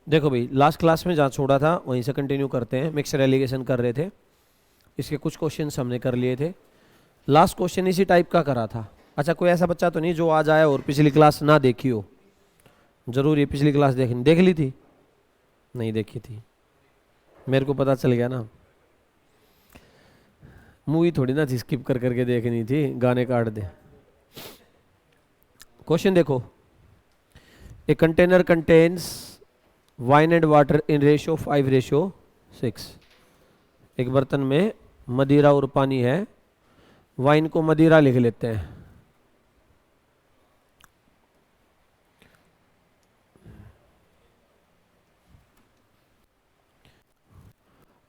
देखो भाई, last class में जहाँ छोड़ा था वहीं से कंटिन्यू करते हैं। मिक्सर एलिगेशन कर रहे थे, इसके कुछ क्वेश्चंस हमने कर लिए थे। लास्ट क्वेश्चन इसी टाइप का करा था। अच्छा, कोई ऐसा बच्चा तो नहीं जो आज आया और पिछली क्लास ना देखी हो? जरूर ये पिछली क्लास देखनी, देख ली थी? नहीं देखी थी, मेरे को पता चल गया ना। मूवी थोड़ी ना थी स्किप कर करके देखनी थी, गाने काट दे। क्वेश्चन देखो, a container contains wine and water in ratio 5:6। एक बर्तन में मदिरा और पानी है, वाइन को मदिरा लिख लेते हैं।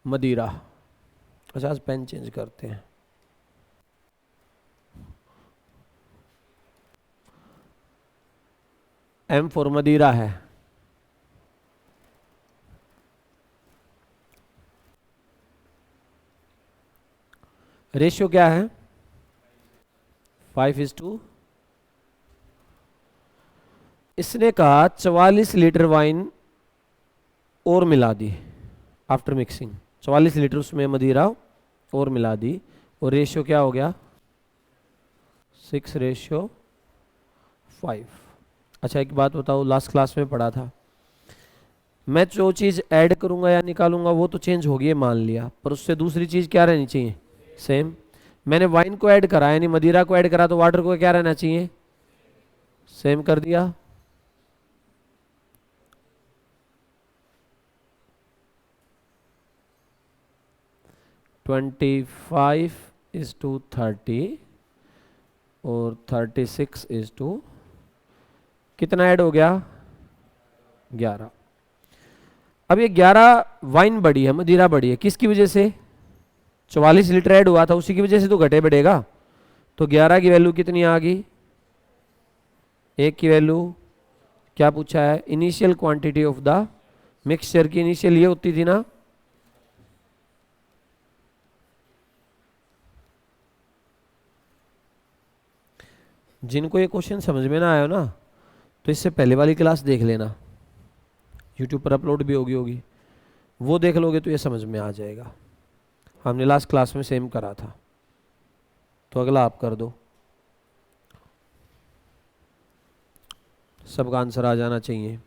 मदिरा। अच्छा, आज पेन चेंज करते हैं। एम फॉर मदिरा है। रेशियो क्या है? 5:। इसने कहा 44 लीटर वाइन और मिला दी आफ्टर मिक्सिंग। 44 लीटर उसमें मदिरा और मिला दी, और रेशियो क्या हो गया? 6:5। अच्छा, एक बात बताओ, लास्ट क्लास में पढ़ा था, मैं जो चीज़ ऐड करूंगा या निकालूंगा वो तो चेंज होगी है, मान लिया, पर उससे दूसरी चीज़ क्या रहनी चाहिए? सेम। मैंने वाइन को ऐड करा यानी मदिरा को ऐड करा, तो वाटर को क्या रहना चाहिए? सेम कर दिया। ट्वेंटी 5:30 और 36:, कितना ऐड हो गया? 11। अब ये 11 वाइन बड़ी है, मदिरा बड़ी है, किसकी वजह से? 44 लीटर ऐड हुआ था, उसी की वजह से तो घटे बढ़ेगा। तो 11 की वैल्यू कितनी आ गई? 1 की वैल्यू क्या पूछा है? Initial quantity of the mixture की इनिशियल ये होती थी ना, जिनको ये क्वेश्चन समझ में ना आया हो ना, तो इससे पहले वाली क्लास देख लेना, यूट्यूब पर अपलोड भी होगी, वो देख लोगे तो ये समझ में आ जाएगा। हमने लास्ट क्लास में सेम करा था। तो अगला आप कर दो, सबका आंसर आ जाना चाहिए।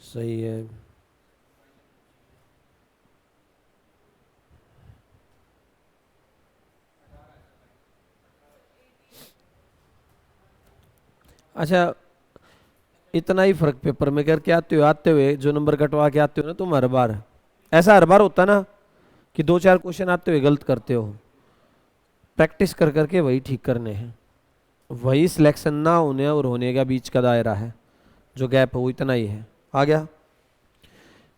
सही है। अच्छा, इतना ही फर्क पेपर में करके आते हुए जो नंबर कटवा के आते हो ना तुम हर बार, ऐसा हर बार होता ना कि 2-4 क्वेश्चन आते हुए गलत करते हो। प्रैक्टिस कर करके वही ठीक करने हैं, वही सिलेक्शन ना होने और होने का बीच का दायरा है, जो गैप है वो इतना ही है। आ गया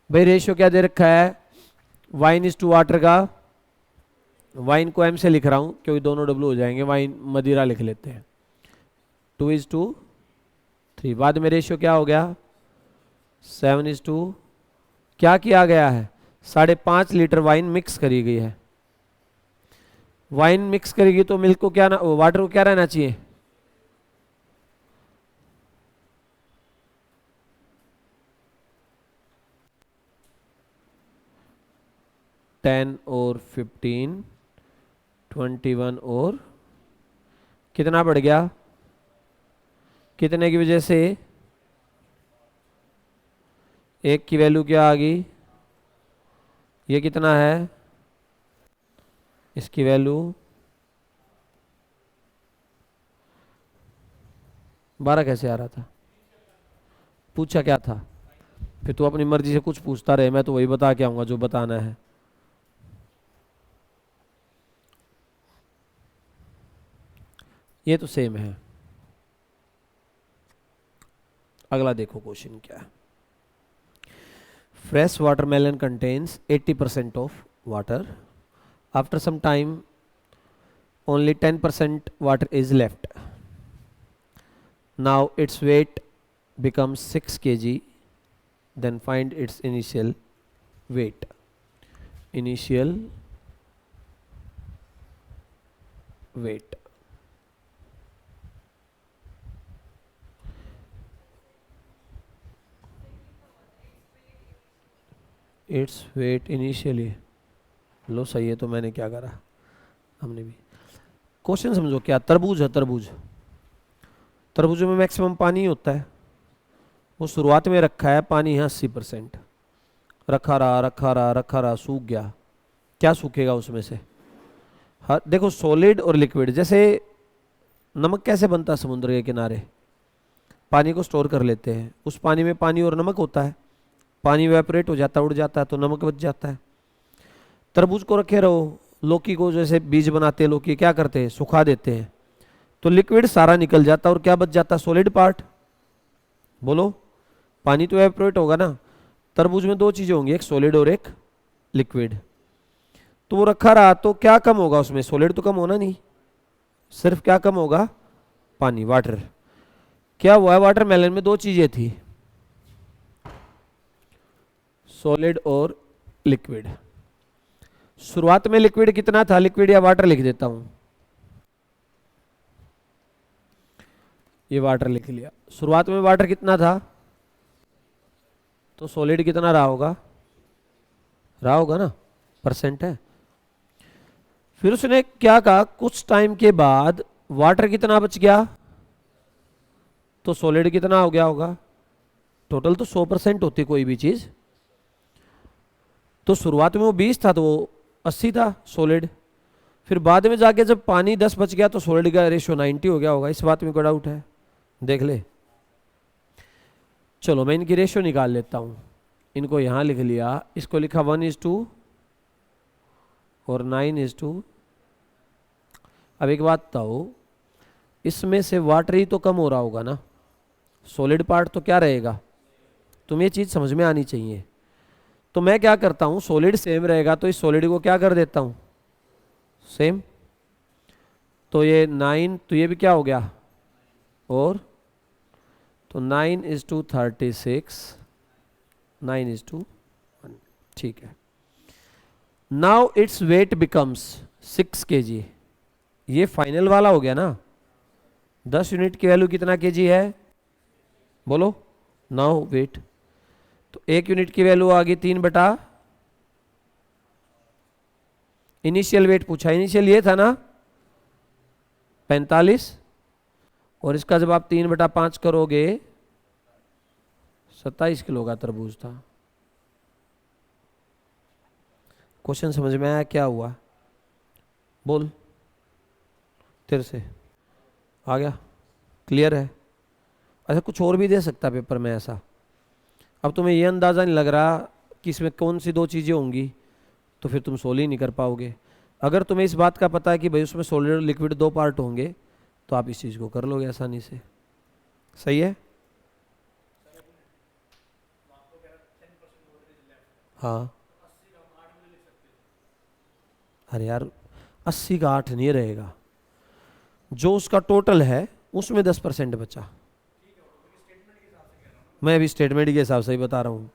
भाई? रेशियो क्या दे रखा है? वाइन इज टू वाटर का, वाइन को एम से लिख रहा हूं क्योंकि दोनों डब्लू हो जाएंगे, वाइन मदिरा लिख लेते हैं। 2:3। बाद में रेशियो क्या हो गया? 7:, क्या किया गया है? 5.5 लीटर वाइन मिक्स करी गई है। वाइन मिक्स करेगी तो मिल्क को क्या ना, वाटर को क्या रहना चाहिए? टेन और 15, 21 और कितना बढ़ गया? कितने की वजह से? 1 की वैल्यू क्या आ गई? ये कितना है? इसकी वैल्यू 12 कैसे आ रहा था? पूछा क्या था? फिर तू अपनी मर्जी से कुछ पूछता रहे, मैं तो वही बता के आऊंगा जो बताना है। ये तो सेम है। अगला देखो क्वेश्चन क्या है। Fresh watermelon contains 80% of water, after some time only 10% water is left. Now its weight becomes 6 kg. Then find its initial weight. Initial weight. Its weight initially. लो सही है, तो मैंने क्या करा, हमने भी क्वेश्चन समझो क्या। तरबूज है, तरबूज, तरबूजों में मैक्सिमम पानी होता है। वो शुरुआत में रखा है, पानी है 80%, रखा रहा रखा रहा रखा रहा, सूख गया। क्या सूखेगा उसमें से? हाँ देखो, सॉलिड और लिक्विड। जैसे नमक कैसे बनता है समुद्र के किनारे, पानी को स्टोर कर लेते हैं, उस पानी में पानी और नमक होता है, पानी इवेपोरेट हो जाता है, उड़ जाता है, तो नमक बच जाता है। तरबूज को रखे रहो, लौकी को जैसे बीज बनाते हैं, लौकी क्या करते हैं, सुखा देते हैं, तो लिक्विड सारा निकल जाता है और क्या बच जाता है, सॉलिड पार्ट। बोलो, पानी तो इवेपोरेट होगा ना। तरबूज में दो चीजें होंगी, एक सॉलिड और एक लिक्विड। तो वो रखा रहा तो क्या कम होगा उसमें, सॉलिड तो कम होना नहीं, सिर्फ क्या कम होगा, पानी, वाटर। क्या हुआ है, वाटरमेलन में दो चीजें थी, सॉलिड और लिक्विड। शुरुआत में लिक्विड कितना था, लिक्विड या वाटर लिख देता हूं, ये वाटर लिख लिया। शुरुआत में वाटर कितना था, तो सॉलिड कितना रहा होगा ना, परसेंट है। फिर उसने क्या कहा, कुछ टाइम के बाद वाटर कितना बच गया, तो सॉलिड कितना हो गया होगा। टोटल तो 100% होती कोई भी चीज, तो शुरुआत में वो 20 था तो वो 80 था सॉलिड। फिर बाद में जाके जब पानी 10 बच गया तो सॉलिड का रेशियो 90 हो गया होगा। इस बात में कोई डाउट है, देख ले। चलो मैं इनकी रेशियो निकाल लेता हूं। इनको यहां लिख लिया, इसको लिखा 1:2 और 9:2। अब एक बात बताओ, इसमें से वाटर ही तो कम हो रहा होगा ना, सॉलिड पार्ट तो क्या रहेगा। तुम्हें ये चीज समझ में आनी चाहिए। तो मैं क्या करता हूं, सॉलिड सेम रहेगा तो इस सॉलिड को क्या कर देता हूं, सेम। तो ये 9, तो ये भी क्या हो गया, और तो 9:36, 9:1। ठीक है। Now its weight becomes 6 kg। ये फाइनल वाला हो गया ना। 10 यूनिट की वैल्यू कितना केजी है, बोलो। नाउ वेट, तो 1 यूनिट की वैल्यू आ गई 3/, इनिशियल वेट पूछा, इनिशियल ये था ना 45, और इसका जब आप 3/5 करोगे 27 किलो का तरबूज था। क्वेश्चन समझ में आया क्या हुआ, बोल तेरे से आ गया, क्लियर है। अच्छा कुछ और भी दे सकता पेपर में ऐसा। अब तुम्हें ये अंदाज़ा नहीं लग रहा कि इसमें कौन सी दो चीज़ें होंगी, तो फिर तुम सोल्व ही नहीं कर पाओगे। अगर तुम्हें इस बात का पता है कि भाई उसमें सॉलिड और लिक्विड दो पार्ट होंगे, तो आप इस चीज़ को कर लोगे आसानी से। सही है, हाँ। अरे यार 80 का 8 नहीं रहेगा, जो उसका टोटल है उसमें 10% बचा। मैं अभी स्टेटमेंट के हिसाब से ही बता रहा हूँ।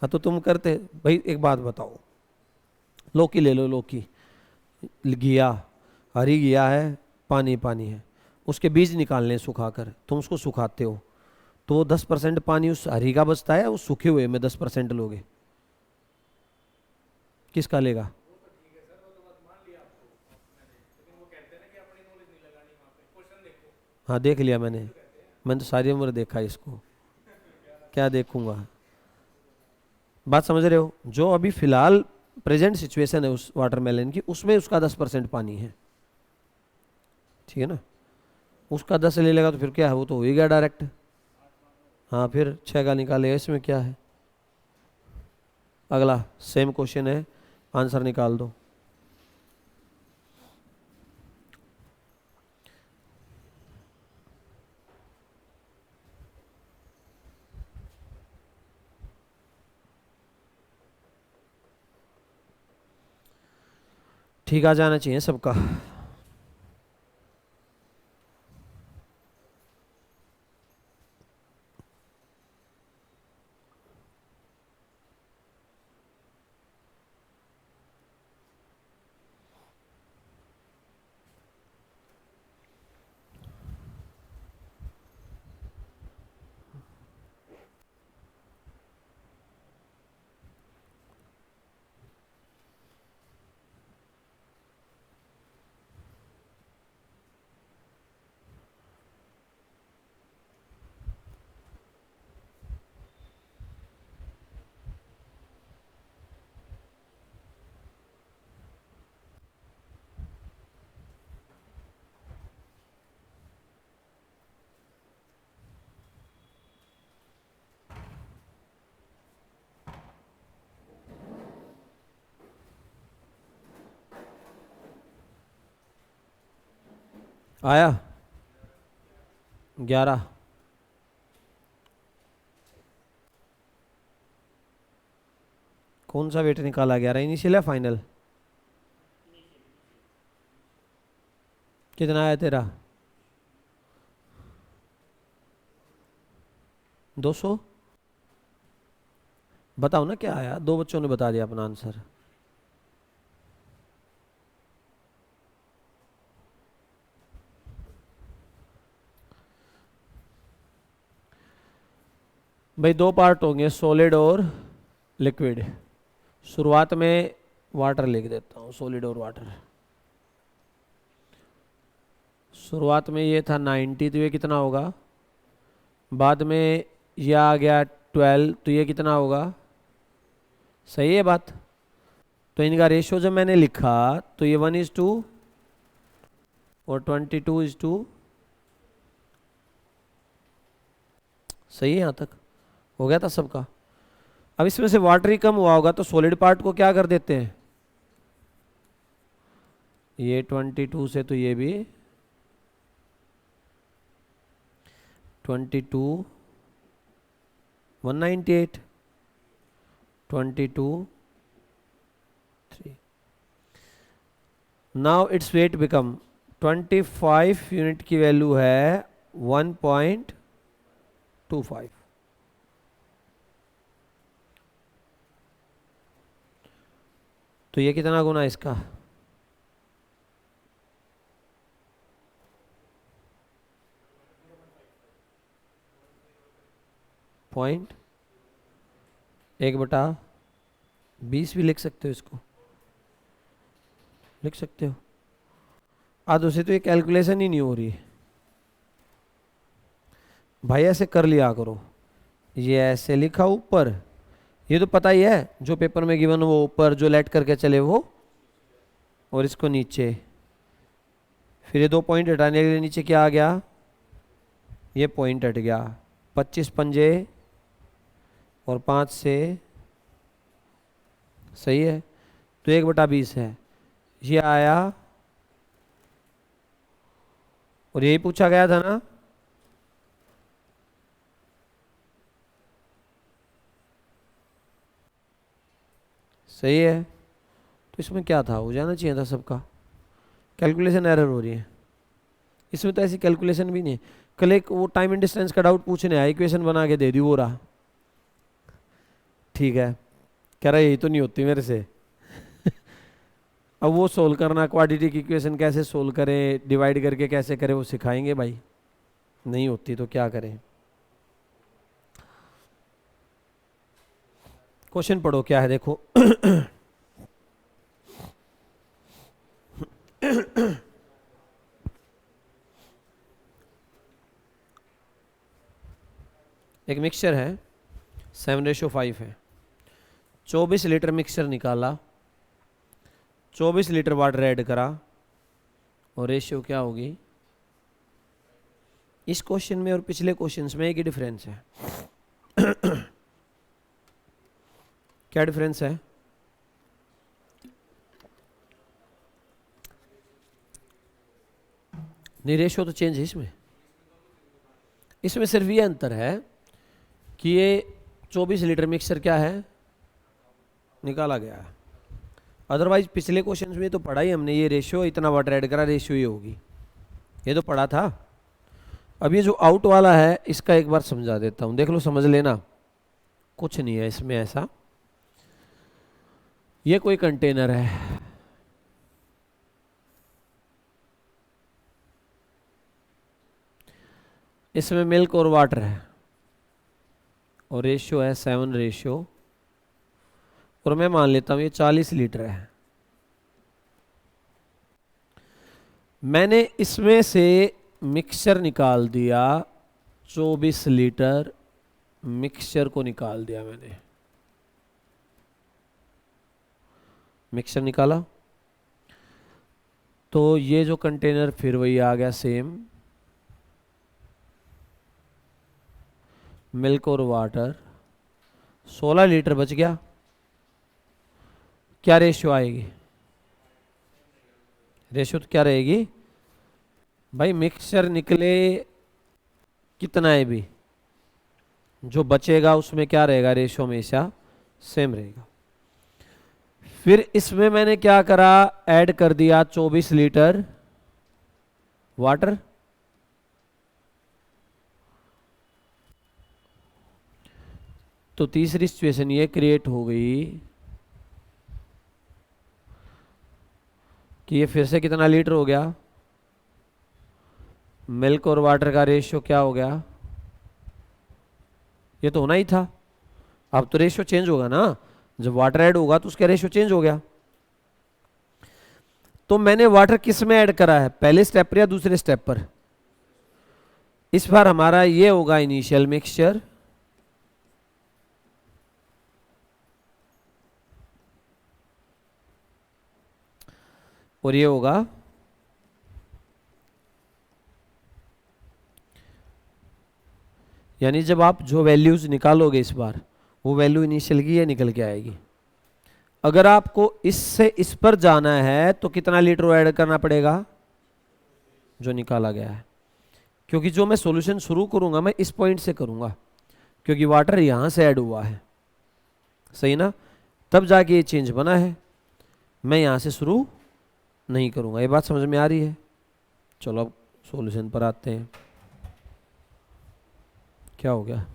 हाँ तो तुम करते भाई, एक बात बताओ, लौकी ले लो, लौकी, घिया, हरी घिया है, पानी पानी है, उसके बीज निकालने सुखाकर, तुम उसको सुखाते हो, तो वो 10% पानी उस हरी का बचता है, उस सूखे हुए में 10% लोगे, किसका लेगा। हाँ देख लिया मैंने तो सारी उम्र देखा इसको, क्या देखूंगा। बात समझ रहे हो, जो अभी फिलहाल प्रेजेंट सिचुएशन है उस वाटरमेलन की, उसमें उसका 10% पानी है, ठीक है ना। उसका 10 ले लेगा तो फिर क्या है, वो तो हो ही गया डायरेक्ट। हाँ फिर 6 का निकालेगा, इसमें क्या है। अगला सेम क्वेश्चन है, आंसर निकाल दो। ठीक आ जाना चाहिए सबका। आया 11। कौन सा वेट निकाला? 11 इनिशियल है फाइनल? कितना आया तेरा? 200। बताओ ना क्या आया। दो बच्चों ने बता दिया अपना आंसर। भाई दो पार्ट होंगे, सॉलिड और लिक्विड। शुरुआत में वाटर लिख देता हूँ, सॉलिड और वाटर। शुरुआत में ये था 90, तो ये कितना होगा? बाद में ये आ गया 12, तो ये कितना होगा? सही है बात? तो इनका रेशियो जब मैंने लिखा तो ये 1:2 और 22:2। सही है? यहाँ तक हो गया था सबका। अब इसमें से वाटर ही कम हुआ होगा तो सॉलिड पार्ट को क्या कर देते हैं? ये 22 से तो ये भी 22, 198, 22, 3। Now its weight become 25 unit की वैल्यू है 1.25। तो ये कितना गुना इसका? पॉइंट 1/20 भी लिख सकते हो, इसको लिख सकते हो। आधो से तो ये कैलकुलेशन ही नहीं हो रही भाई, ऐसे कर लिया करो। ये ऐसे लिखा ऊपर, ये तो पता ही है जो पेपर में गिवन वो ऊपर, जो लेट करके चले वो, और इसको नीचे। फिर ये 2 पॉइंट हटाने के लिए नीचे क्या आ गया? ये पॉइंट हट गया। 25 पंजे और 5 से, सही है? तो 1/20 है, ये आया। और यही पूछा गया था ना? सही है? तो इसमें क्या था? हो जाना चाहिए था सबका। कैलकुलेशन एरर हो रही है इसमें, तो ऐसी कैलकुलेशन भी नहीं है। कल एक वो टाइम एंड डिस्टेंस का डाउट पूछने आया, इक्वेशन बना के दे दी, वो रहा। ठीक है, कह रहा यही तो नहीं होती मेरे से। अब वो सोल्व करना, क्वाड्रेटिक इक्वेशन कैसे सोल्व करें, डिवाइड करके कैसे करें, वो सिखाएंगे भाई। नहीं होती तो क्या करें। क्वेश्चन पढ़ो क्या है, देखो। एक मिक्सचर है, 7:5 है। 24 लीटर मिक्सचर निकाला, 24 लीटर वाटर ऐड करा, और रेशियो क्या होगी? इस क्वेश्चन में और पिछले क्वेश्चन में एक ही डिफरेंस है। क्या डिफरेंस है? नहीं, रेशियो तो चेंज है इसमें। इसमें सिर्फ ये अंतर है कि ये 24 लीटर मिक्सचर क्या है? निकाला गया है। अदरवाइज पिछले क्वेश्चन में तो पढ़ा ही हमने, ये रेशियो इतना वाटर ऐड करा, रेशियो ये होगी, ये तो पढ़ा था। अब ये जो आउट वाला है इसका एक बार समझा देता हूँ, देख लो समझ लेना, कुछ नहीं है इसमें ऐसा। ये कोई कंटेनर है, इसमें मिल्क और वाटर है और रेशियो है 7 रेशियो, और मैं मान लेता हूं ये 40 लीटर है। मैंने इसमें से मिक्सचर निकाल दिया, 24 लीटर मिक्सचर को निकाल दिया मैंने, मिक्सचर निकाला तो ये जो कंटेनर फिर वही आ गया सेम, मिल्क और वाटर, 16 लीटर बच गया। क्या रेशियो आएगी? रेशियो तो क्या रहेगी भाई, मिक्सचर निकले कितना है भी, जो बचेगा उसमें क्या रहेगा, रेशियो हमेशा सेम रहेगा। फिर इसमें मैंने क्या करा, ऐड कर दिया 24 लीटर वाटर, तो तीसरी सिचुएशन ये क्रिएट हो गई कि ये फिर से कितना लीटर हो गया, मिल्क और वाटर का रेशियो क्या हो गया, ये तो होना ही था। अब तो रेशियो चेंज होगा ना, जब वाटर ऐड होगा तो उसका रेशियो चेंज हो गया। तो मैंने वाटर किस में ऐड करा है, पहले स्टेप पर या दूसरे स्टेप पर? इस बार हमारा ये होगा इनिशियल मिक्सचर, और ये होगा यानी जब आप जो वैल्यूज निकालोगे इस बार, वो वैल्यू इनिशियल की ये निकल के आएगी। अगर आपको इससे इस पर जाना है तो कितना लीटर ऐड करना पड़ेगा, जो निकाला गया है, क्योंकि जो मैं सॉल्यूशन शुरू करूंगा मैं इस पॉइंट से करूंगा, क्योंकि वाटर यहां से ऐड हुआ है, सही ना, तब जाके ये चेंज बना है, मैं यहां से शुरू नहीं करूंगा। ये बात समझ में आ रही है? चलो अब सॉल्यूशन पर आते हैं। क्या हो गया,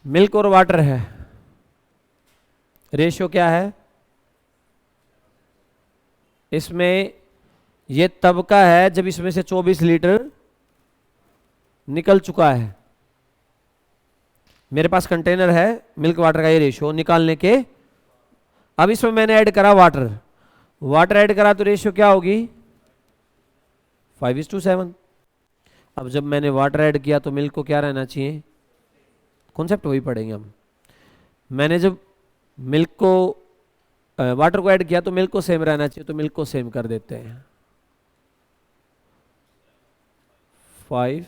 मिल्क और वाटर है, रेशियो क्या है इसमें, ये तब का है जब इसमें से 24 लीटर निकल चुका है। मेरे पास कंटेनर है, मिल्क वाटर का ये रेशियो निकालने के, अब इसमें मैंने ऐड करा वाटर, वाटर ऐड करा तो रेशियो क्या होगी 5:7। अब जब मैंने वाटर ऐड किया तो मिल्क को क्या रहना चाहिए, कॉन्सेप्ट वही पढ़ेंगे हम। मैंने जब मिल्क को वाटर को ऐड किया तो मिल्क को सेम रहना चाहिए, तो मिल्क को सेम कर देते हैं, 5,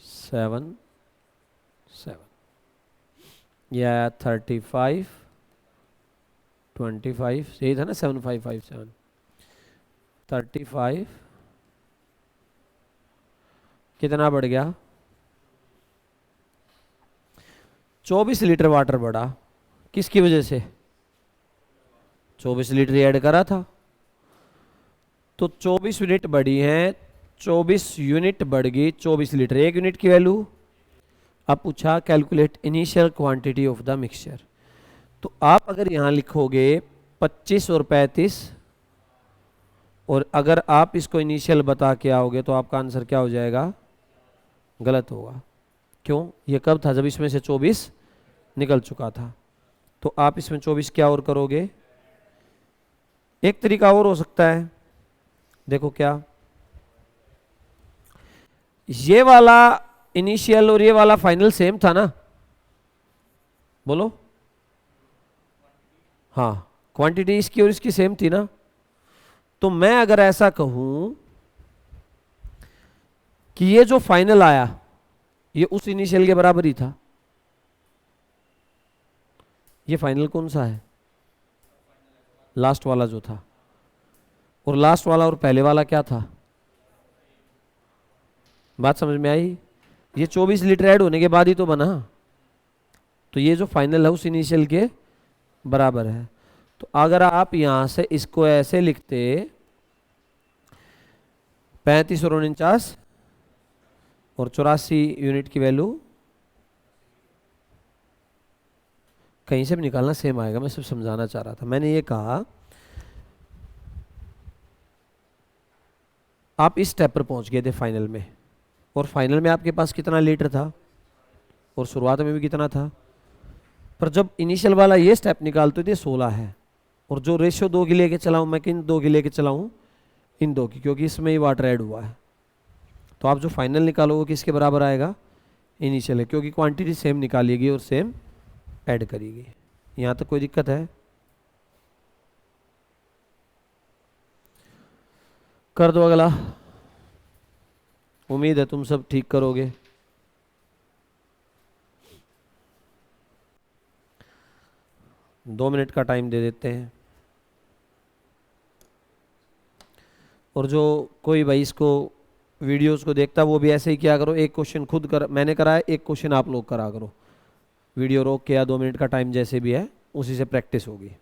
7, 7, या 35, 25, यही था ना, 7, 5, 5, 7, 35 कितना बढ़ गया, 24 लीटर वाटर बढ़ा, किसकी वजह से, 24 लीटर ऐड करा था, तो 24 यूनिट बढ़ी हैं, 24 यूनिट बढ़ गई, 24 लीटर, 1 यूनिट की वैल्यू। अब पूछा calculate initial quantity of the mixture, तो आप अगर यहां लिखोगे 25 और 35, और अगर आप इसको इनिशियल बता के आओगे तो आपका आंसर क्या हो जाएगा, गलत होगा। क्यों, ये कब था, जब इसमें से 24 निकल चुका था। तो आप इसमें 24 क्या और करोगे, एक तरीका और हो सकता है, देखो क्या, ये वाला इनिशियल और ये वाला फाइनल सेम था ना, बोलो, हाँ, क्वांटिटी इसकी और इसकी सेम थी ना। तो मैं अगर ऐसा कहूं कि ये जो फाइनल आया ये उस इनिशियल के बराबर ही था, ये फाइनल कौन सा है, लास्ट वाला जो था, और लास्ट वाला और पहले वाला क्या था, बात समझ में आई, ये 24 लीटर ऐड होने के बाद ही तो बना, तो ये जो फाइनल है उस इनिशियल के बराबर है। तो अगर आप यहां से इसको ऐसे लिखते 35 और 49 और 84 यूनिट की वैल्यू कहीं से भी निकालना सेम आएगा। मैं सिर्फ समझाना चाह रहा था। मैंने ये कहा आप इस स्टेप पर पहुंच गए थे फाइनल में, और फाइनल में आपके पास कितना लीटर था और शुरुआत में भी कितना था, पर जब इनिशियल वाला ये स्टेप निकालते थे 16 है, और जो रेशियो 2 की लेके चला हूं मैं, किन 2 की लेके चला हूं, इन 2 की, क्योंकि इसमें ही वाटर ऐड हुआ है। तो आप जो फाइनल निकालोगे किसके बराबर आएगा, इनिशियल है, क्योंकि क्वांटिटी सेम निकालिएगी और सेम ऐड करिएगी। यहां तक कोई दिक्कत है? कर दो अगला। उम्मीद है तुम सब ठीक करोगे। दो मिनट का टाइम दे देते हैं। और जो कोई भाई इसको वीडियोस को देखता है वो भी ऐसे ही किया करो, एक क्वेश्चन खुद कर, मैंने कराया, एक क्वेश्चन आप लोग करा करो, वीडियो रोक के, या 2 मिनट का टाइम जैसे भी है उसी से प्रैक्टिस होगी।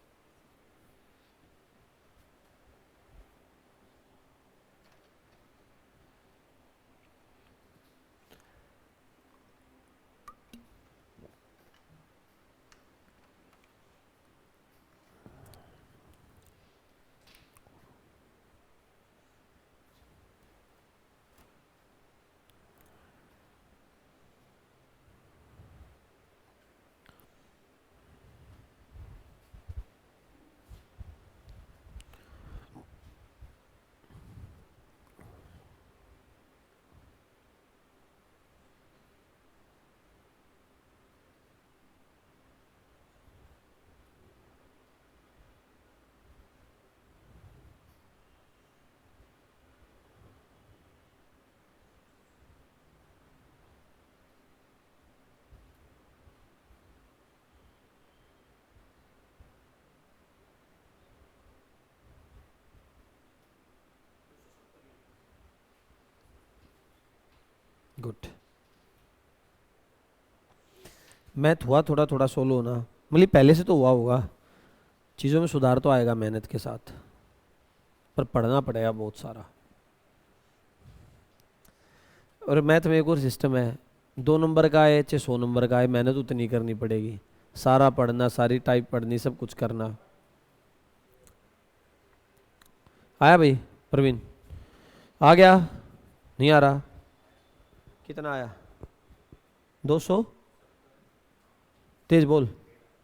गुड। मैथ हुआ थोड़ा थोड़ा सोलो ना, मतलब पहले से तो हुआ होगा, चीज़ों में सुधार तो आएगा मेहनत के साथ, पर पढ़ना पड़ेगा बहुत सारा। और मैथ में एक और सिस्टम है, 2 नंबर का है चाहे 100 नंबर का है, मेहनत उतनी करनी पड़ेगी, सारा पढ़ना, सारी टाइप पढ़नी, सब कुछ करना। आया भाई प्रवीण? आ गया? नहीं आ रहा? कितना आया? 200? तेज बोल।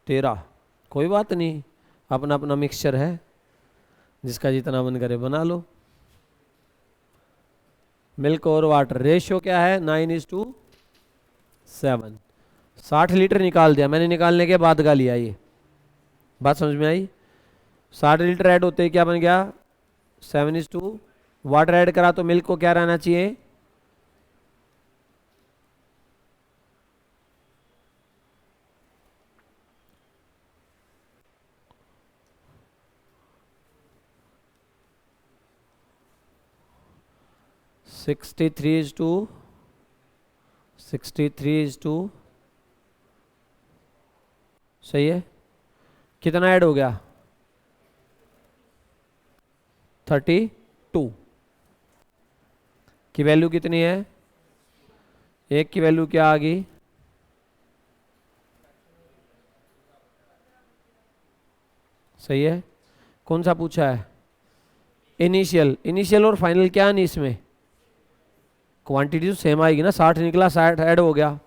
13? कोई बात नहीं, अपना अपना मिक्सचर है, जिसका जितना मन करे बना लो। मिल्क और वाटर रेशियो क्या है, 9:7। 60 लीटर निकाल दिया मैंने, निकालने के बाद का लिया, ये बात समझ में आई? 60 लीटर ऐड होते ही क्या बन गया, 7:, वाटर ऐड करा तो मिल्क को क्या रहना चाहिए, 63:63, सही है। कितना ऐड हो गया, 32 की वैल्यू कितनी है, एक की वैल्यू क्या आ गई, सही है। कौन सा पूछा है, इनिशियल। इनिशियल और फाइनल क्या नहीं, इसमें क्वांटिटी तो सेम आएगी ना, 60 निकला 60 ऐड हो गया,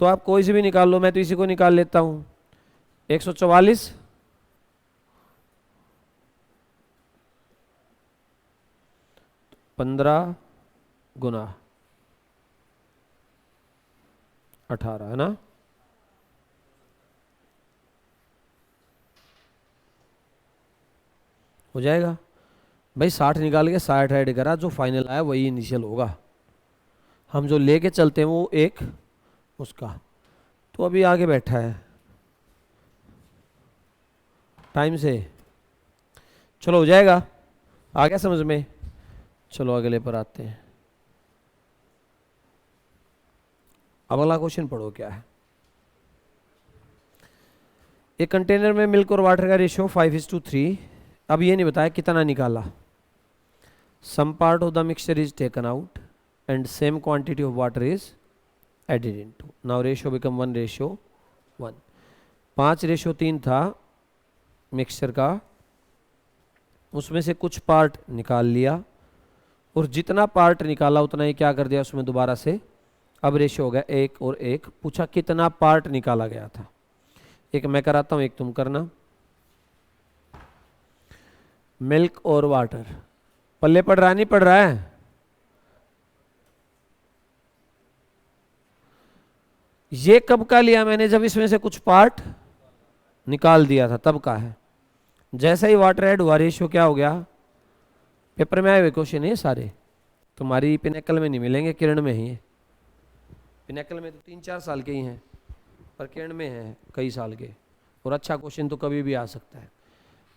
तो आप कोई से भी निकाल लो, मैं तो इसी को निकाल लेता हूं, 144 15 गुना 18 है ना। हो जाएगा भाई, 60 निकाल के 60 ऐड करा, जो फाइनल आया वही इनिशियल होगा। हम जो लेके चलते हैं वो एक उसका, तो अभी आगे बैठा है टाइम से, चलो हो जाएगा, आ गया समझ में। चलो अगले पर आते हैं। अब अगला क्वेश्चन पढ़ो क्या है। एक कंटेनर में मिल्क और वाटर का रेशियो 5:3। अब ये नहीं बताया कितना निकाला। Some part of the mixture is taken out and same quantity of water is added into. Now ratio become 1:1। 5:3 था मिक्सचर का, उसमें से कुछ पार्ट निकाल लिया और जितना पार्ट निकाला उतना ही क्या कर दिया उसमें दोबारा से। अब रेशियो हो गया 1 और 1। पूछा कितना पार्ट निकाला गया था। एक मैं कराता हूं, एक तुम करना। मिल्क और वाटर, पल्ले पड़ रहा नहीं पड़ रहा है? ये कब का लिया मैंने? जब इसमें से कुछ पार्ट निकाल दिया था तब का है। जैसे ही वाटर ऐड हुआ रेशियो क्या हो गया? पेपर में आए हुए क्वेश्चन है सारे, तुम्हारी पिनेकल में नहीं मिलेंगे, किरण में ही है। पिनेकल में तो 3-4 साल के ही हैं, पर किरण में है कई साल के, और अच्छा क्वेश्चन तो कभी भी आ सकता है।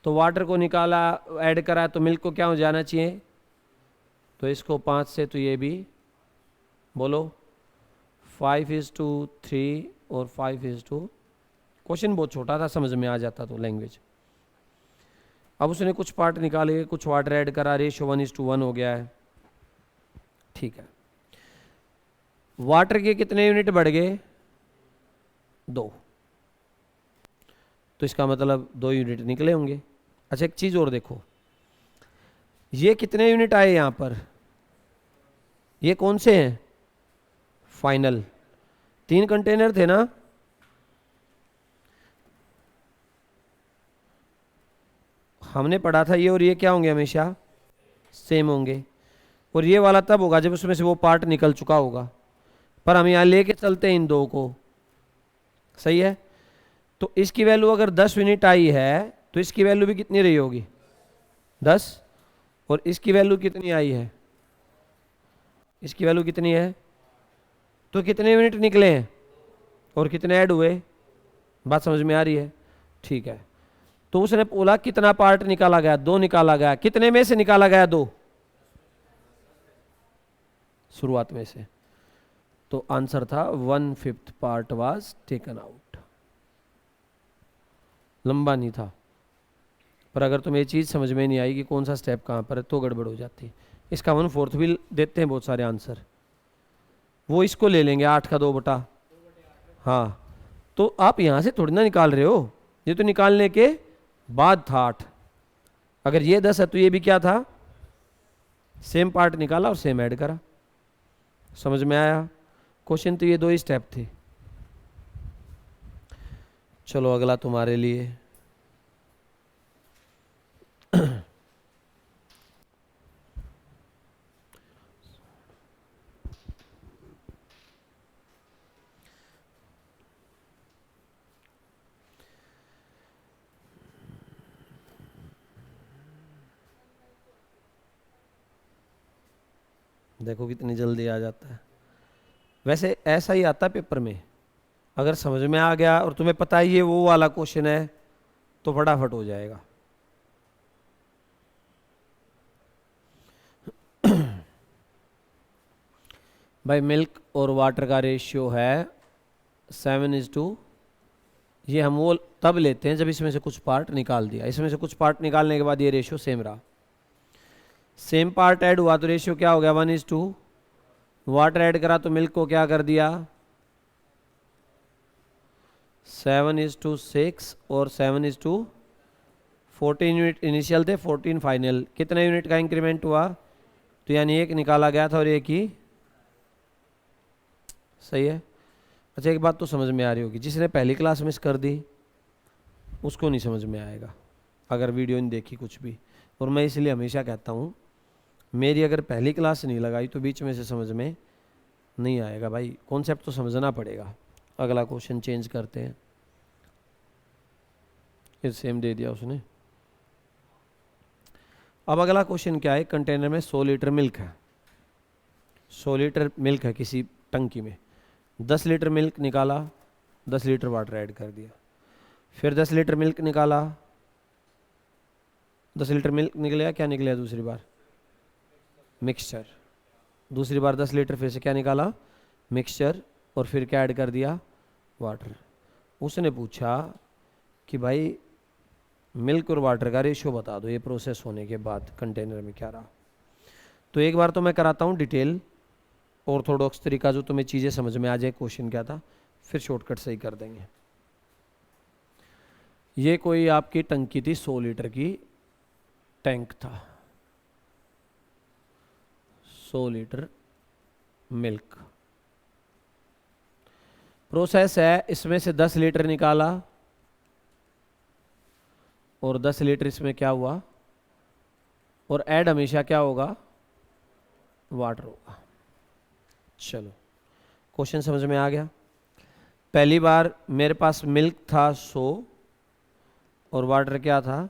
तो वाटर को निकाला, ऐड करा, तो मिल्क को क्या हो जाना चाहिए? तो इसको 5 से, तो ये भी बोलो 5:3 और 5:2। क्वेश्चन बहुत छोटा था, समझ में आ जाता तो लैंग्वेज। अब उसने कुछ पार्ट निकाले, कुछ वाटर ऐड करा, रेशियो 1:1 हो गया है। ठीक है, वाटर के कितने यूनिट बढ़ गए? 2। तो इसका मतलब 2 यूनिट निकले होंगे। अच्छा, एक चीज और देखो, ये कितने यूनिट आए यहां पर? ये कौन से हैं? फाइनल। 3 कंटेनर थे ना? हमने पढ़ा था ये और ये क्या होंगे? हमेशा सेम होंगे। और ये वाला तब होगा जब उसमें से वो पार्ट निकल चुका होगा, पर हम यहां लेके चलते हैं इन 2 को। सही है? तो इसकी वैल्यू अगर 10 यूनिट आई है तो इसकी वैल्यू भी कितनी रही होगी? 10। और इसकी वैल्यू कितनी आई है? इसकी वैल्यू कितनी है? तो कितने यूनिट निकले हैं और कितने ऐड हुए? बात समझ में आ रही है? ठीक है। तो उसने बोला कितना पार्ट निकाला गया? 2 निकाला गया। कितने में से निकाला गया? 2 शुरुआत में से। तो आंसर था 1/5 पार्ट वाज टेकन आउट। लंबा नहीं था, पर अगर तुम्हें ये चीज समझ में नहीं आई कि कौन सा स्टेप कहां पर है तो गड़बड़ हो जाती। इसका 1/4 भी देते हैं बहुत सारे आंसर, वो इसको ले लेंगे 8 का 2/। हाँ, तो आप यहां से थोड़ी ना निकाल रहे हो, ये तो निकालने के बाद था 8। अगर ये 10 है तो ये भी क्या था? सेम पार्ट निकाला और सेम ऐड करा। समझ में आया? क्वेश्चन तो ये 2 ही स्टेप थे। चलो अगला तुम्हारे लिए। देखो कितनी जल्दी आ जाता है। वैसे ऐसा ही आता है पेपर में, अगर समझ में आ गया और तुम्हें पता ही ये वो वाला क्वेश्चन है तो फटाफट हो जाएगा। भाई मिल्क और वाटर का रेशियो है 7:2। ये हम वो तब लेते हैं जब इसमें से कुछ पार्ट निकाल दिया। इसमें से कुछ पार्ट निकालने के बाद ये रेशियो सेम रहा। सेम पार्ट ऐड हुआ तो रेशियो क्या हो गया? 1:2। वाटर ऐड करा तो मिल्क को क्या कर दिया? 7:6 और 7:14 यूनिट इनिशियल थे, 14 फाइनल। कितने यूनिट का इंक्रीमेंट हुआ? तो यानी 1 निकाला गया था और 1 ही। सही है? अच्छा, एक बात तो समझ में आ रही होगी, जिसने पहली क्लास मिस कर दी उसको नहीं समझ में आएगा अगर वीडियो नहीं देखी कुछ भी। और मैं इसलिए हमेशा कहता हूँ, मेरी अगर पहली क्लास नहीं लगाई तो बीच में से समझ में नहीं आएगा। भाई कॉन्सेप्ट तो समझना पड़ेगा। अगला क्वेश्चन चेंज करते हैं। ये सेम दे दिया उसने। अब अगला क्वेश्चन क्या है? कंटेनर में 100 लीटर मिल्क है। 100 लीटर मिल्क है किसी टंकी में। 10 लीटर मिल्क निकाला, 10 लीटर वाटर ऐड कर दिया। फिर 10 लीटर मिल्क निकाला, 10 लीटर मिल्क निकलेगा, क्या निकलेगा दूसरी बार? मिक्सचर। दूसरी बार 10 लीटर फिर से क्या निकाला? मिक्सचर। और फिर क्या ऐड कर दिया? वाटर। उसने पूछा कि भाई मिल्क और वाटर का रेशियो बता दो ये प्रोसेस होने के बाद कंटेनर में क्या रहा। तो एक बार तो मैं कराता हूँ डिटेल ऑर्थोडॉक्स तरीका, जो तुम्हें चीज़ें समझ में आ जाए क्वेश्चन क्या था, फिर शॉर्टकट सही कर देंगे। ये कोई आपकी टंकी थी, 100 लीटर की टैंक था, 100 लीटर मिल्क। प्रोसेस है, इसमें से 10 लीटर निकाला और 10 लीटर इसमें क्या हुआ, और ऐड हमेशा क्या होगा, वाटर होगा। चलो क्वेश्चन समझ में आ गया। पहली बार मेरे पास मिल्क था 100 और वाटर क्या था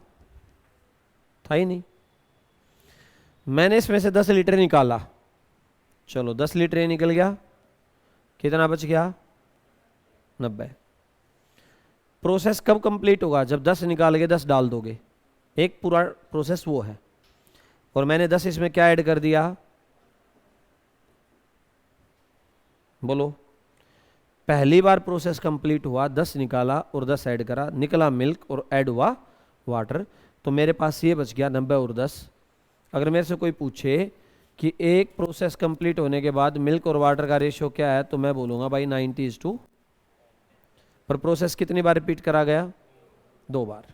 ही नहीं। मैंने इसमें से 10 लीटर निकाला, चलो 10 लीटर ये निकल गया, कितना बच गया, 90। प्रोसेस कब कंप्लीट होगा, जब 10 निकाल के 10 डाल दोगे, एक पूरा प्रोसेस वो है। और मैंने 10 इसमें क्या ऐड कर दिया, बोलो। पहली बार प्रोसेस कंप्लीट हुआ, 10 निकाला और 10 ऐड करा, निकला मिल्क और ऐड हुआ वाटर, तो मेरे पास ये बच गया 90 और 10। अगर मेरे से कोई पूछे कि एक प्रोसेस कंप्लीट होने के बाद मिल्क और वाटर का रेशियो क्या है, तो मैं बोलूँगा भाई 90:2। पर प्रोसेस कितनी बार रिपीट करा गया, 2 बार।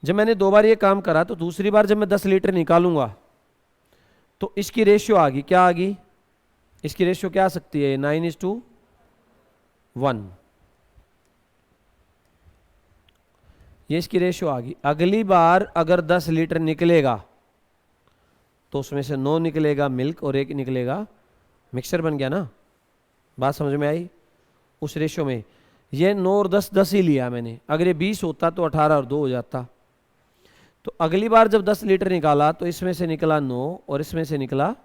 जब मैंने 2 बार ये काम करा, तो दूसरी बार जब मैं 10 लीटर निकालूंगा तो इसकी रेशियो आ गई, क्या आ गई, इसकी रेशियो क्या आ सकती है, 9:1। ये इसकी रेशियो आ गई। अगली बार अगर 10 लीटर निकलेगा तो उसमें से 9 निकलेगा मिल्क और 1 निकलेगा, मिक्सचर बन गया ना, बात समझ में आई। उस रेशियो में ये 9 और 10 10 ही लिया मैंने, अगर ये 20 होता तो 18 और 2 हो जाता। तो अगली बार जब 10 लीटर निकाला तो इसमें से निकला 9 और इसमें से निकला,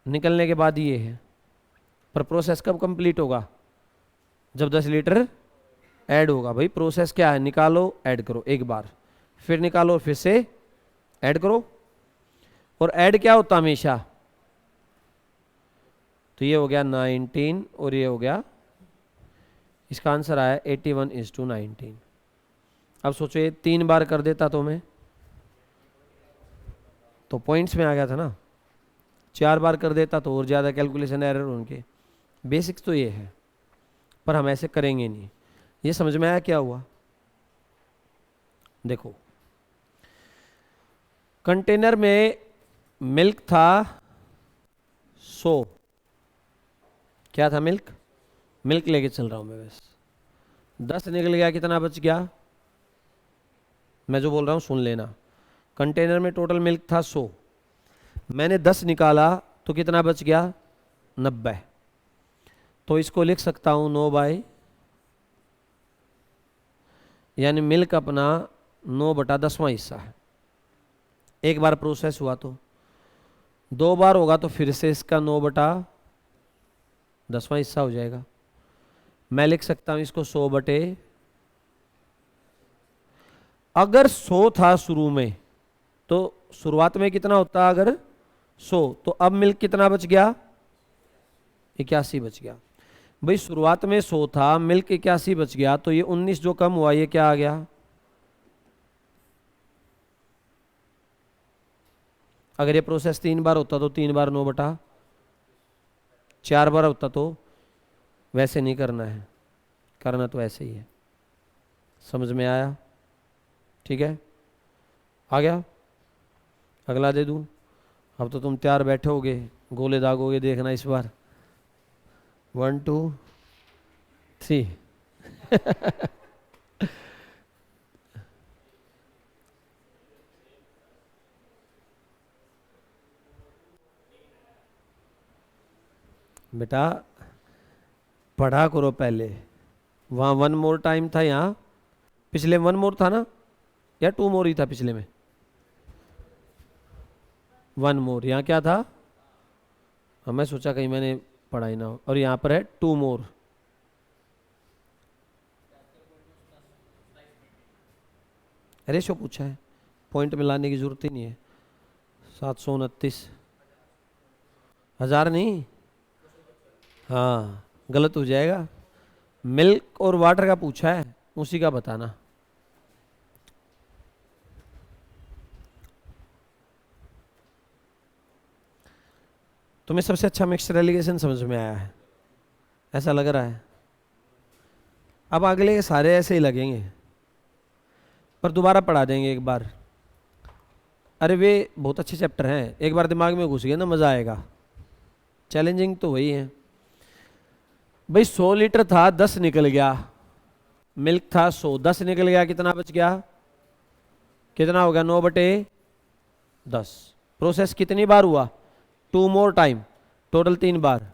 निकलने के बाद ये है। पर प्रोसेस कब कंप्लीट होगा, जब 10 लीटर ऐड होगा। भाई प्रोसेस क्या है, निकालो ऐड करो एक बार, फिर निकालो फिर से ऐड करो। और ऐड क्या होता हमेशा, तो ये हो गया 19 और ये हो गया, इसका आंसर आया 81:19। अब सोचो ये 3 बार कर देता तो मैं, तो पॉइंट्स में आ गया था ना, 4 बार कर देता तो और ज़्यादा कैलकुलेशन एरर उनके। बेसिक्स तो ये है, पर हम ऐसे करेंगे नहीं। ये समझ में आया क्या हुआ, देखो कंटेनर में मिल्क था 100, क्या था, मिल्क, मिल्क लेके चल रहा हूं मैं, बस 10 निकल गया, कितना बच गया, मैं जो बोल रहा हूं सुन लेना। कंटेनर में टोटल मिल्क था 100, मैंने 10 निकाला तो कितना बच गया, 90। तो इसको लिख सकता हूं 9/, यानी मिल्क अपना 9/10वां हिस्सा है। एक बार प्रोसेस हुआ, तो 2 बार होगा तो फिर से इसका 9/10वां हिस्सा हो जाएगा। मैं लिख सकता हूं इसको 100/, अगर 100 था शुरू में तो शुरुआत में कितना होता, अगर 100, तो अब मिल्क कितना बच गया, 81 बच गया। भाई शुरुआत में 100 था, मिल्क 81 बच गया, तो ये 19 जो कम हुआ ये क्या आ गया। अगर ये प्रोसेस 3 बार होता तो 3 बार 9/4 बार होता तो वैसे नहीं करना है, करना तो ऐसे ही है। समझ में आया, ठीक है, आ गया। अगला दे दूं, अब तो तुम तैयार बैठे होगे, गोले दागोगे, देखना इस बार। 1 2 3 बेटा पढ़ा करो पहले, वहाँ 1 मोर टाइम था, यहाँ पिछले 1 मोर था ना, या 2 मोर ही था पिछले में, 1 मोर, यहाँ क्या था, मैं सोचा कहीं मैंने पढ़ा ही ना हो, और यहाँ पर है 2 मोर। रेशो पूछा है, पॉइंट में लाने की जरूरत ही नहीं है। 729, 1000 नहीं, हाँ गलत हो जाएगा, मिल्क और वाटर का पूछा है, उसी का बताना। तुम्हें सबसे अच्छा मिक्सचर एलिगेशन समझ में आया है, ऐसा लग रहा है। अब अगले के सारे ऐसे ही लगेंगे, पर दोबारा पढ़ा देंगे एक बार। अरे वे बहुत अच्छे चैप्टर हैं, एक बार दिमाग में घुस गया ना मज़ा आएगा। चैलेंजिंग तो वही है भाई। 100 लीटर था, 10 निकल गया। मिल्क था 100, 10 निकल गया, कितना बच गया? कितना हो गया? 9/10। प्रोसेस कितनी बार हुआ? 2 मोर टाइम, टोटल 3 बार।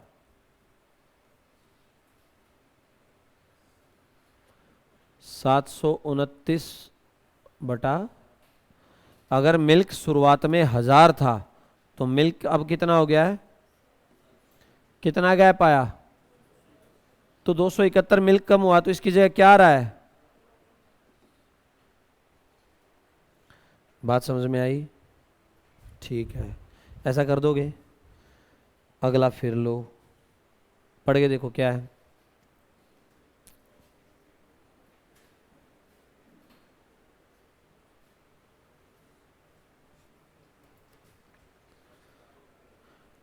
सात सौ 29 अगर मिल्क शुरुआत में 1000 था तो मिल्क अब कितना हो गया है? कितना गैप आया? तो 271 मिल्क कम हुआ, तो इसकी जगह क्या आ रहा है? बात समझ में आई? ठीक है, ऐसा कर दोगे। अगला फिर लो, पढ़ के देखो क्या है।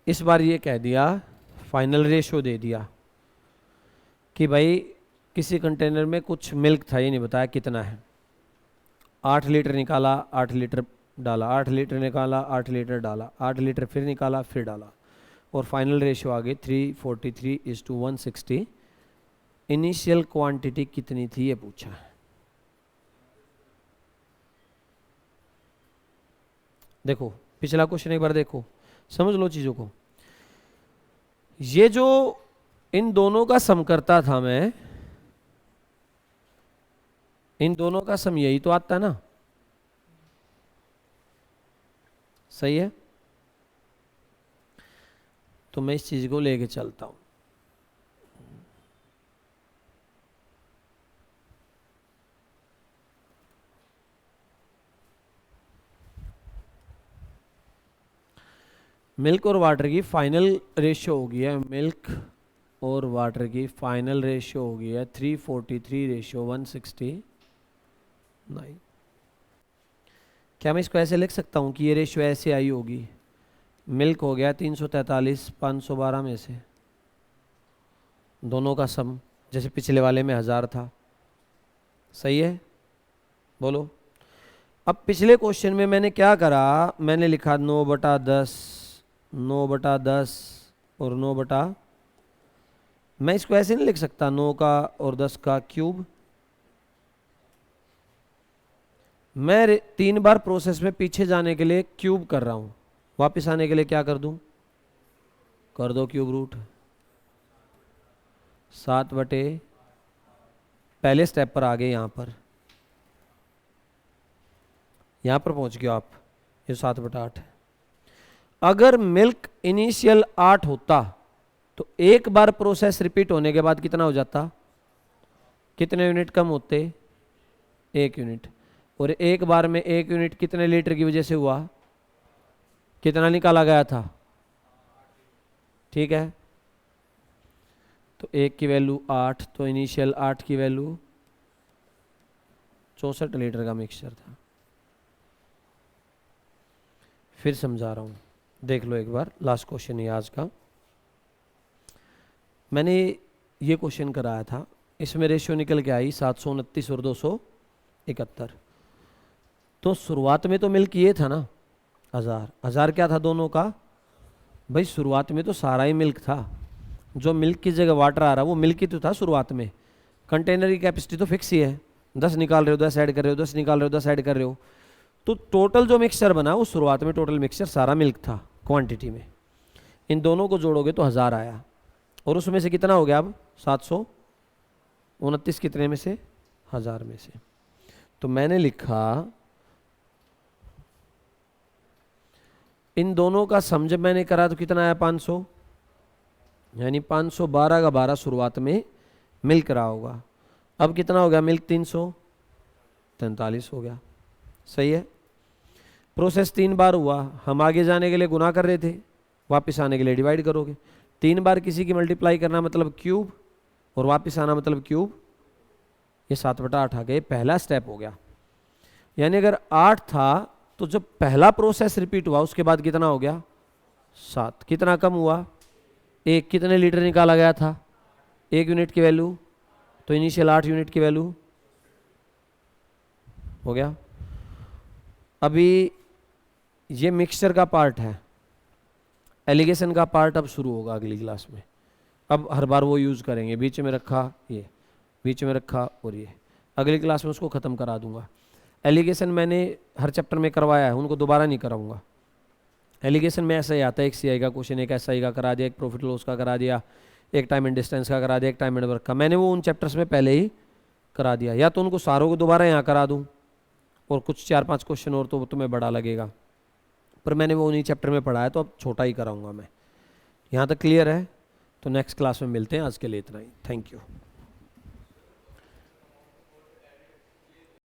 इस बार ये कह दिया, फाइनल रेशो दे दिया कि भाई किसी कंटेनर में कुछ मिल्क था, ये नहीं बताया कितना है। 8 लीटर निकाला, 8 लीटर डाला, 8 लीटर निकाला, 8 लीटर डाला, 8 लीटर फिर निकाला, फिर डाला, और फाइनल रेशियो आ गई 343:160। इनिशियल क्वांटिटी कितनी थी ये पूछा है। देखो पिछला क्वेश्चन एक बार देखो, समझ लो चीज़ों को। ये जो इन दोनों का सम करता था मैं, इन दोनों का सम यही तो आता ना, सही है? तो मैं इस चीज को लेके चलता हूं। मिल्क और वाटर की फाइनल रेशियो हो गई है, मिल्क और वाटर की फाइनल रेशियो हो गई है 343:160। क्या मैं इसको ऐसे लिख सकता हूँ कि ये रेशियो ऐसे आई होगी? मिल्क हो गया 343 512 में से, दोनों का सम, जैसे पिछले वाले में 1000 था। सही है? बोलो। अब पिछले क्वेश्चन में मैंने क्या करा, मैंने लिखा 9/10, 9/10 और 9 मैं इसको ऐसे नहीं लिख सकता 9 का और 10 का क्यूब। मैं 3 बार प्रोसेस में पीछे जाने के लिए क्यूब कर रहा हूं, वापस आने के लिए क्या कर दूं? कर दो क्यूब रूट। 7 बटे, पहले स्टेप पर आ गए, यहां पर पहुंच गए आप, ये 7/8 है। अगर मिल्क इनिशियल 8 होता तो एक बार प्रोसेस रिपीट होने के बाद कितना हो जाता? कितने यूनिट कम होते? 1 यूनिट। और एक बार में 1 यूनिट कितने लीटर की वजह से हुआ? कितना निकाला गया था? ठीक है, तो 1 की वैल्यू 8, तो इनिशियल 8 की वैल्यू 64 लीटर का मिक्सचर था। फिर समझा रहा हूं, देख लो एक बार। लास्ट क्वेश्चन है आज का। मैंने ये क्वेश्चन कराया था, इसमें रेशियो निकल के आई 729 और 271। तो शुरुआत में तो मिल्क ये था ना 1000 क्या था दोनों का? भाई शुरुआत में तो सारा ही मिल्क था, जो मिल्क की जगह वाटर आ रहा वो मिल्क ही तो था शुरुआत में। कंटेनर की कैपेसिटी तो फिक्स ही है, 10 निकाल रहे हो 10 ऐड कर रहे हो, 10 निकाल रहे हो 10 ऐड कर रहे हो। तो टोटल जो मिक्सचर बना वो शुरुआत में टोटल मिक्सचर सारा मिल्क था क्वांटिटी में। इन दोनों को जोड़ोगे तो 1000 आया, और उसमें से कितना हो गया अब? 729 कितने में से? 1000 में से। तो मैंने लिखा इन दोनों का सम जब मैंने करा तो कितना आया? 500, यानी 512 का 12 शुरुआत में मिल्क रहा होगा। अब कितना हो गया मिल्क? 343 हो गया। सही है? प्रोसेस 3 बार हुआ, हम आगे जाने के लिए गुना कर रहे थे, वापस आने के लिए डिवाइड करोगे। 3 बार किसी की मल्टीप्लाई करना मतलब क्यूब, और वापस आना मतलब क्यूब, ये 7/8 आ गया, ये पहला स्टेप हो गया। यानी अगर 8 था तो जब पहला प्रोसेस रिपीट हुआ उसके बाद कितना हो गया 7, कितना कम हुआ 1, कितने लीटर निकाला गया था 1 यूनिट की वैल्यू, तो इनिशियल 8 यूनिट की वैल्यू हो गया। अभी ये मिक्सचर का पार्ट है, एलिगेशन का पार्ट अब शुरू होगा अगली क्लास में। अब हर बार वो यूज़ करेंगे, बीच में रखा ये, बीच में रखा और ये, अगली क्लास में उसको ख़त्म करा दूंगा। एलिगेशन मैंने हर चैप्टर में करवाया है, उनको दोबारा नहीं कराऊंगा। एलिगेशन में ऐसा ही आता है, एक सीआई का क्वेश्चन, एक एसआई का करा दिया, एक प्रॉफिट लॉस का करा दिया, एक टाइम एंड डिस्टेंस का करा दिया, एक टाइम एंड वर्क का। मैंने वो उन चैप्टर्स में पहले ही करा दिया, या तो उनको सारों को दोबारा यहाँ करा दूँ और कुछ 4-5 क्वेश्चन और तो तुम्हें बड़ा लगेगा, पर मैंने वो उन्हीं चैप्टर में पढ़ा है तो अब छोटा ही कराऊंगा मैं। यहाँ तक क्लियर है? तो नेक्स्ट क्लास में मिलते हैं, आज के लिए इतना ही। Thank you.